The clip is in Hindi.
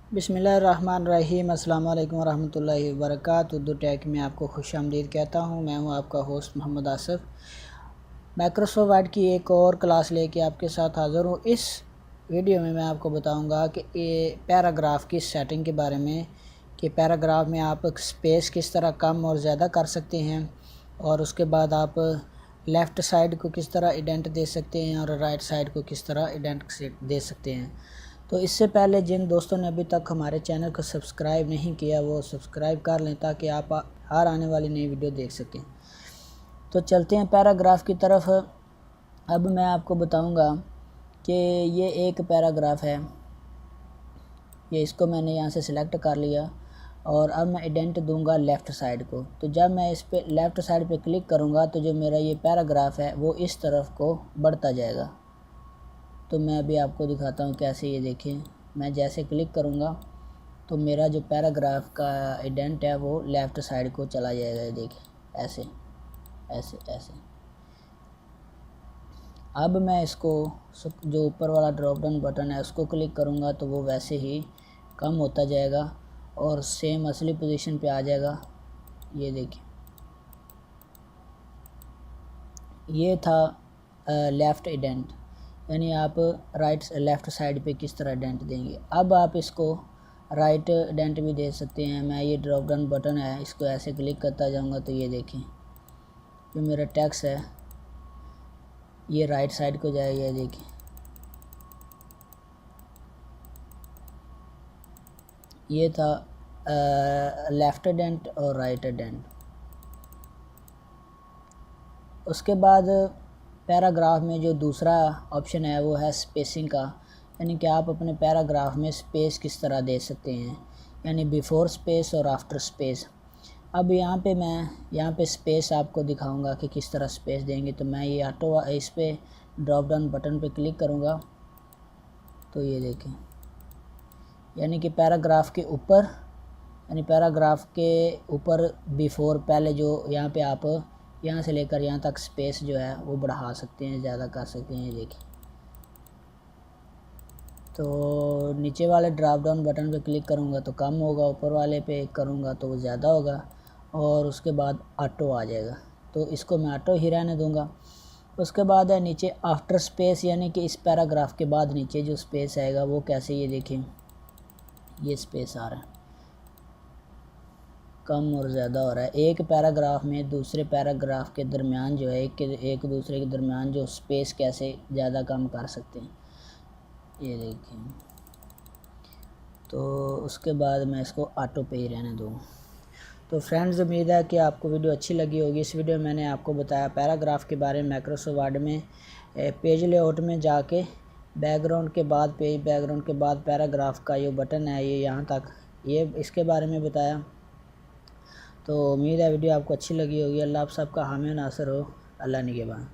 बिस्मिल्लाहिर्रहमानिर्रहीम। अस्सलाम वालेकुम रहमतुल्लाहि व बरकातुहू। उर्दू टेक में आपको खुशामदीद कहता हूँ। मैं हूँ आपका host Mohammad Asif. Microsoft Word की एक और क्लास लेके आपके साथ हाज़िर हूँ। इस वीडियो में मैं आपको बताऊँगा कि ये पैराग्राफ की सेटिंग के बारे में, कि पैराग्राफ में आप स्पेस किस तरह कम और ज़्यादा कर सकते हैं, और उसके बाद आप लेफ़्ट साइड को किस तरह इंडेंट दे सकते हैं और राइट साइड को किस तरह इंडेंट दे सकते हैं। तो इससे पहले जिन दोस्तों ने अभी तक हमारे चैनल को सब्सक्राइब नहीं किया वो सब्सक्राइब कर लें, ताकि आप हर आने वाली नई वीडियो देख सकें। तो चलते हैं पैराग्राफ की तरफ। अब मैं आपको बताऊंगा कि ये एक पैराग्राफ है, ये इसको मैंने यहाँ से सिलेक्ट कर लिया और अब मैं इंडेंट दूंगा लेफ़्ट साइड को। तो जब मैं इस पे लेफ़्ट साइड पे क्लिक करूँगा तो जो मेरा ये पैराग्राफ है वो इस तरफ को बढ़ता जाएगा। तो मैं अभी आपको दिखाता हूँ कैसे। ये देखें, मैं जैसे क्लिक करूँगा तो मेरा जो पैराग्राफ का इंडेंट है वो लेफ़्ट साइड को चला जाएगा। ये देखें, ऐसे ऐसे ऐसे। अब मैं इसको जो ऊपर वाला ड्रॉप डाउन बटन है उसको क्लिक करूँगा तो वो वैसे ही कम होता जाएगा और सेम असली पोजीशन पे आ जाएगा। ये देखिए, ये था लेफ़्ट इंडेंट, यानी आप लेफ़्ट साइड पे किस तरह डेंट देंगे। अब आप इसको राइट डेंट भी दे सकते हैं। मैं ये ड्रॉप डाउन बटन है, इसको ऐसे क्लिक करता जाऊंगा तो ये देखें, जो मेरा टेक्स्ट है ये राइट साइड को जाएगा। ये देखें, ये था लेफ़्ट डेंट और राइट डेंट। उसके बाद पैराग्राफ में जो दूसरा ऑप्शन है वो है स्पेसिंग का, यानी कि आप अपने पैराग्राफ में स्पेस किस तरह दे सकते हैं, यानी बिफ़ोर स्पेस और आफ्टर स्पेस। अब यहाँ पे मैं यहाँ पे स्पेस आपको दिखाऊंगा कि किस तरह स्पेस देंगे। तो मैं ये इस पे ड्रॉप डाउन बटन पे क्लिक करूँगा तो ये देखें, यानी कि पैराग्राफ के ऊपर, यानी पैराग्राफ के ऊपर बिफ़ोर पहले जो यहाँ पे आप यहाँ से लेकर यहाँ तक स्पेस जो है वो बढ़ा सकते हैं, ज़्यादा कर सकते हैं। ये देखिए, तो नीचे वाले ड्रॉप डाउन बटन पे क्लिक करूँगा तो कम होगा, ऊपर वाले पे करूँगा तो वो ज़्यादा होगा, और उसके बाद ऑटो आ जाएगा। तो इसको मैं ऑटो ही रहने दूँगा। उसके बाद है नीचे आफ्टर स्पेस, यानी कि इस पैराग्राफ के बाद नीचे जो स्पेस आएगा वो कैसे, ये देखें, ये स्पेस आ रहा है, कम और ज़्यादा हो रहा है। एक पैराग्राफ में दूसरे पैराग्राफ के दरमियान जो है एक दूसरे के दरमियान जो स्पेस कैसे ज़्यादा कम कर सकते हैं, ये देखें। तो उसके बाद मैं इसको ऑटो पे ही रहने दूँ। तो फ्रेंड्स, उम्मीद है कि आपको वीडियो अच्छी लगी होगी। इस वीडियो में मैंने आपको बताया पैराग्राफ के बारे में। माइक्रोसॉफ्ट वर्ड में पेज लेआउट में जाके बैकग्राउंड के बाद पैराग्राफ का ये बटन है, ये यहाँ तक, ये इसके बारे में बताया। तो उम्मीद है वीडियो आपको अच्छी लगी होगी। अल्लाह आप सबका हामी नासर हो। अल्लाह निगहबान।